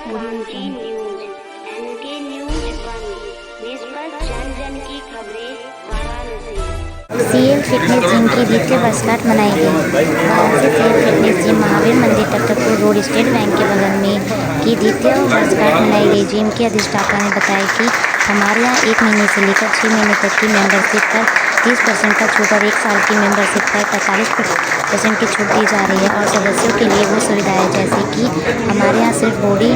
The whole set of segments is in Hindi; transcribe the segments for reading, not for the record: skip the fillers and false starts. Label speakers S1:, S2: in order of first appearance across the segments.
S1: ऊंची न्यूज एनके न्यूज 1 निष्पक्ष जन जन की खबरें वाराणसी।
S2: सीएल फिटनेस जिम की द्वितीय वर्षगांठ मनाई गई। Varanasi CL fitness gym Mahavir मंदिर टकटकपुर रोड स्टेट बैंक के बगल में की द्वितीय वर्षगांठ मनाई गई। जिम के अधिष्ठाता ने बताया कि हमारे यहाँ 1 महीने से लेकर 6 महीने तक की मेंबरशिप पर 30% का छूट और 1 साल की मेंबरशिप पर 45% की छूट दी जा रही है और सदस्यों के लिए वो सुविधाएं जैसे कि हमारे यहाँ सिर्फ बॉडी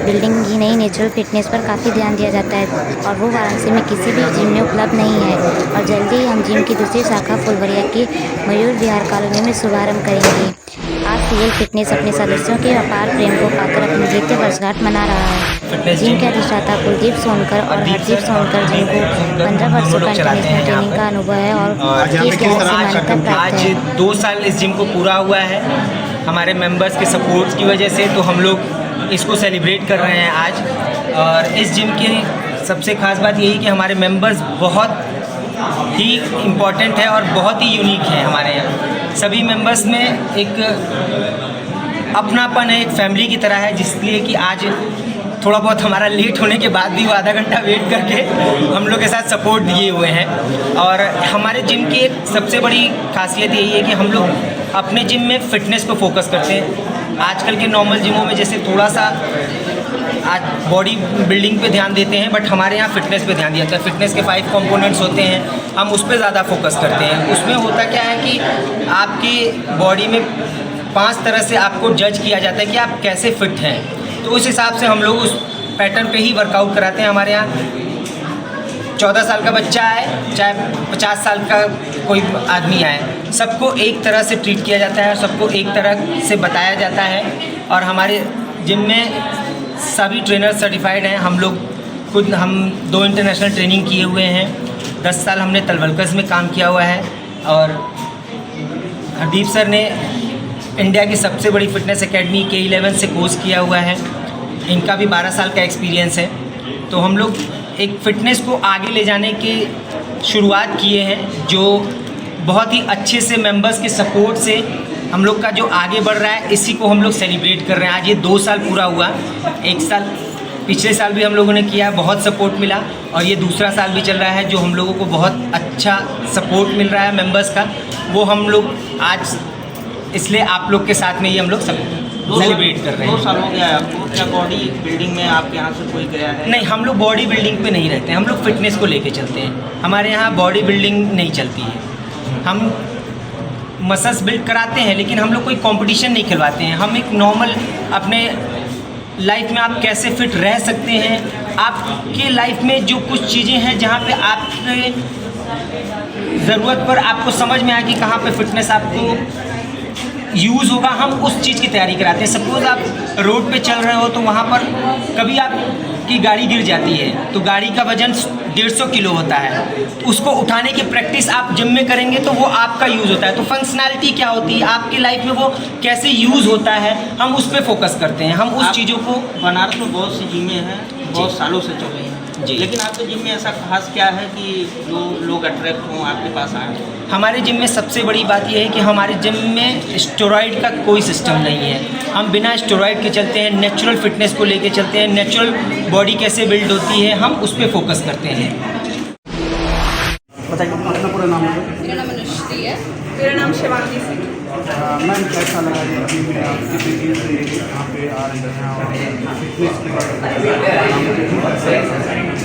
S2: बिल्डिंग ही नहीं, नेचुरल फिटनेस पर काफ़ी ध्यान दिया जाता है और वो वाराणसी में किसी भी जिम में उपलब्ध नहीं है। और जल्दी ही हम जिम की दूसरी शाखा फुलवरिया की मयूर विहार कॉलोनी में शुभारंभ करेंगे। आज सीएल फिटनेस अपने सदस्यों के अपार प्रेम को पाकर अपनी द्वितीय वर्षगांठ मना रहा है। जिम के अधिष्ठाता कुलदीप सोनकर और हरदीप सोनकर जिनको 15 वर्षों का इंटरनेशनल ट्रेनिंग का अनुभव है और इस ज्ञान से मान्यता प्राप्त है।
S3: आज 2 साल इस जिम को पूरा हुआ है हमारे मेंबर्स के सपोर्ट की वजह से, तो हम लोग इसको सेलिब्रेट कर रहे हैं आज। और इस जिम की सबसे ख़ास बात यही कि हमारे मेंबर्स बहुत ही इम्पोर्टेंट है और बहुत ही यूनिक है। हमारे यहाँ सभी मेंबर्स में एक अपनापन है, एक फैमिली की तरह है, जिसलिए कि आज थोड़ा बहुत हमारा लेट होने के बाद भी वो आधा घंटा वेट करके हम लोग के साथ सपोर्ट दिए हुए हैं। और हमारे जिम की एक सबसे बड़ी खासियत यही है कि हम लोग अपने जिम में फ़िटनेस पे फोकस करते हैं। आजकल के नॉर्मल जिमों में जैसे थोड़ा सा आज बॉडी बिल्डिंग पे ध्यान देते हैं, बट हमारे यहाँ फ़िटनेस पे ध्यान दिया जाता है। फ़िटनेस के 5 कंपोनेंट्स होते हैं, हम उस पर ज़्यादा फोकस करते हैं। उसमें होता क्या है कि आपकी बॉडी में 5 तरह से आपको जज किया जाता है कि आप कैसे फिट हैं, तो उस हिसाब से हम लोग उस पैटर्न पे ही वर्कआउट कराते हैं। हमारे यहाँ 14 साल का बच्चा आए चाहे 50 साल का कोई आदमी आए, सबको एक तरह से ट्रीट किया जाता है, सबको एक तरह से बताया जाता है। और हमारे जिम में सभी ट्रेनर सर्टिफाइड हैं। हम 2 इंटरनेशनल ट्रेनिंग किए हुए हैं। 10 साल हमने तलवलकस में काम किया हुआ है और हरदीप सर ने इंडिया की सबसे बड़ी फिटनेस एकेडमी K11 से कोर्स किया हुआ है। इनका भी 12 साल का एक्सपीरियंस है। तो हम लोग एक फ़िटनेस को आगे ले जाने की शुरुआत किए हैं, जो बहुत ही अच्छे से मेंबर्स के सपोर्ट से हम लोग का जो आगे बढ़ रहा है, इसी को हम लोग सेलिब्रेट कर रहे हैं। आज ये 2 साल पूरा हुआ। 1 साल पिछले साल भी हम लोगों ने किया, बहुत सपोर्ट मिला, और ये दूसरा साल भी चल रहा है जो हम लोगों को बहुत अच्छा सपोर्ट मिल रहा है मेंबर्स का। वो हम लोग आज इसलिए आप लोग के साथ में ही हम लोग सब सेलिब्रेट कर रहे हैं।
S4: 2 साल हो गया है आपको, क्या बॉडी बिल्डिंग में आपके यहाँ से कोई गया है?
S3: नहीं, हम लोग बॉडी बिल्डिंग पे नहीं रहते हैं, हम लोग फिटनेस को लेके चलते हैं। हमारे यहाँ बॉडी बिल्डिंग नहीं चलती है। हम मसल्स बिल्ड कराते हैं, लेकिन हम लोग कोई कंपटीशन नहीं खिलवाते हैं। हम एक नॉर्मल अपने लाइफ में आप कैसे फिट रह सकते हैं, आपके लाइफ में जो कुछ चीज़ें हैं जहाँ पे आपके ज़रूरत पर आपको समझ में आए कि कहाँ पे फिटनेस आपको यूज़ होगा, हम उस चीज़ की तैयारी कराते हैं। सपोज़ आप रोड पे चल रहे हो तो वहाँ पर कभी आपकी गाड़ी गिर जाती है, तो गाड़ी का वजन 150 किलो होता है, उसको उठाने की प्रैक्टिस आप जिम में करेंगे तो वो आपका यूज़ होता है। तो फंक्शनैलिटी क्या होती है आपकी लाइफ में, वो कैसे यूज़ होता है, हम उस पर फोकस करते हैं। हम उस चीज़ों को
S4: बनारस में बहुत सी जिमें हैं, बहुत सालों से चल रही हैं
S3: जी,
S4: लेकिन आपके जिम में ऐसा खास क्या है कि जो लोग अट्रैक्ट हों आपके पास आए?
S3: हमारे जिम में सबसे बड़ी बात यह है कि हमारे जिम में स्टेरॉइड का कोई सिस्टम नहीं है। हम बिना स्टेरॉइड के चलते हैं, नेचुरल फिटनेस को लेके चलते हैं। नेचुरल बॉडी कैसे बिल्ड होती है, हम उस पर फोकस करते हैं।
S4: बताइए अपना पूरा नाम है।
S5: मेरा नाम अनुश्री है।
S6: मेरा नाम शिवांगी सिंह।
S7: मैम कैसा लगा कि अभी में आप कितने दिन से यहाँ पे आ रहे हैं और फिटनेस की बात
S6: मैंने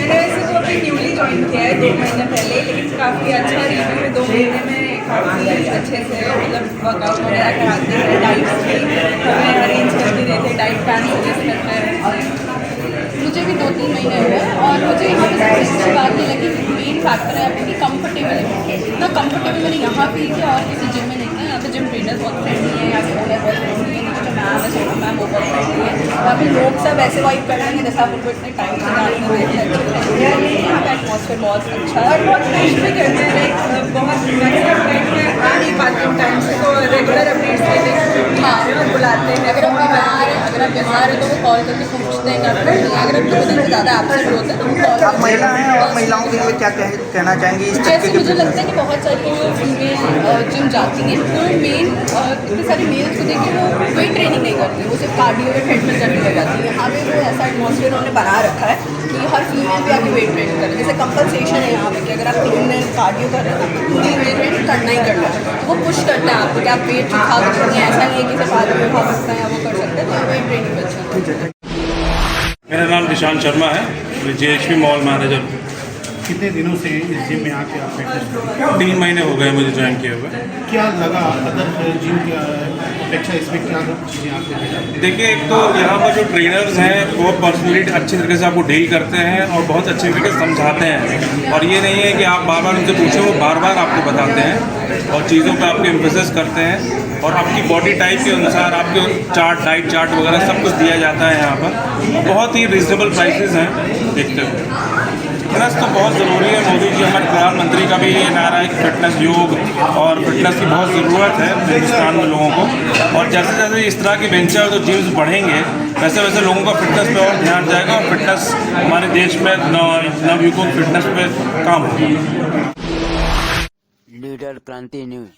S6: वैसे तो अभी न्यूली ज्वाइन किया है 2 महीने पहले, लेकिन काफ़ी अच्छा रिव्यू है। 2 महीने में काफ़ी अच्छे से मतलब वर्कआउट वगैरह कराते हैं, डाइट्स भी हमें अरेंज करके देते हैं, डाइट प्लान सजेस्ट करते हैं।
S5: मुझे भी 2-3 महीने हुए और मुझे यहाँ पे सबसे अच्छी बात ये लगी कि मेन फैक्टर है आपकी कंफर्टेबल। इतना कंफर्टेबल मैंने यहाँ फील किया और किसी जिम में नहीं किया। यहाँ पे जिम ट्रेनर बहुत फ्रेंडली है, यहाँ पे ओनर बहुत फ्रेंडली है, जो मैम है सोनम मैम वो बहुत फ्रेंडली है। यहाँ पे लोग सब ऐसे वाइब कर रहे हैं जैसे आप उनको इतने टाइम से जानते हैं। यहाँ का एटमॉस्फेयर बहुत अच्छा है
S6: और बहुत फ्रेश भी करते हैं। लाइक बहुत मैक्सिमम टाइम में आ नहीं पाते हैं टाइम से, तो रेगुलर अपडेट्स लेते हैं, बुलाते हैं।
S5: अगर आप बीमार है तो वो कॉल करके पूछते हैं करते हैं। अगर आप 2 दिन से ज़्यादा एब्सेंट होते हैं तो वो कॉल।
S4: आप महिला हैं और महिलाओं के लिए क्या कहना चाहेंगी इस
S5: जैसे मुझे लगता है कि बहुत सारी जो फीमेल जिम जाती हैं वो मेन इतने सारे मेल्स को देखिए वो कोई ट्रेनिंग नहीं करती, वो सिर्फ कार्डियो या ट्रेडमिल फील हो जाती है। यहाँ पे वो ऐसा एटमॉस्फेयर उन्होंने बना रखा है कि हर फीमेल भी आके वेट ट्रेनिंग करे, जैसे कंपलसेशन है यहाँ पे कि अगर आप 3 दिन कार्डियो कर रहे हैं तो 2 दिन वेट ट्रेनिंग करना ही करना है। तो वो पुश करता है आपको कि आप वेट उठा सकते हैं, ऐसा नहीं है कि सिर्फ आदमी उठा सकते हैं या वो कर सकते हैं, तो वेट ट्रेनिंग अच्छा है।
S8: मेरा नाम निशांत शर्मा है, मैं JHP मॉल मैनेजर हूँ।
S7: कितने दिनों से इस जिम में आके आप फिटनेस कर रहे हैं?
S8: 3 महीने हो गए मुझे ज्वाइन किए हुए।
S7: क्या लगा अदर जिम की अपेक्षा इसमें क्या चीज़ें आपको मिली?
S8: देखिए, एक तो यहाँ पर जो ट्रेनर्स हैं वो पर्सनली अच्छे तरीके से आपको डील करते हैं और बहुत अच्छे तरीके से समझाते हैं, और ये नहीं है कि आप बार बार उनसे पूछें, वो बार बार आपको बताते हैं और चीज़ों पर आपके एम्फेसिस करते हैं, और आपकी बॉडी टाइप के अनुसार आपके चार्ट, डाइट चार्ट वगैरह सब कुछ दिया जाता है यहाँ पर। बहुत ही रिजनेबल प्राइसेस हैं देखते हुए। फिटनेस तो बहुत ज़रूरी है। मोदी जी, हमारे प्रधानमंत्री का भी ये नारा है कि फिटनेस, योग और फिटनेस की बहुत ज़रूरत है हिंदुस्तान में लोगों को, और जैसे जैसे इस तरह के वेंचर तो जिम्स बढ़ेंगे वैसे वैसे लोगों का फिटनेस पे और ध्यान जाएगा, और फिटनेस हमारे देश में नवयुवकों की फिटनेस पे काम होगा।
S9: लीडर क्रांति न्यूज़।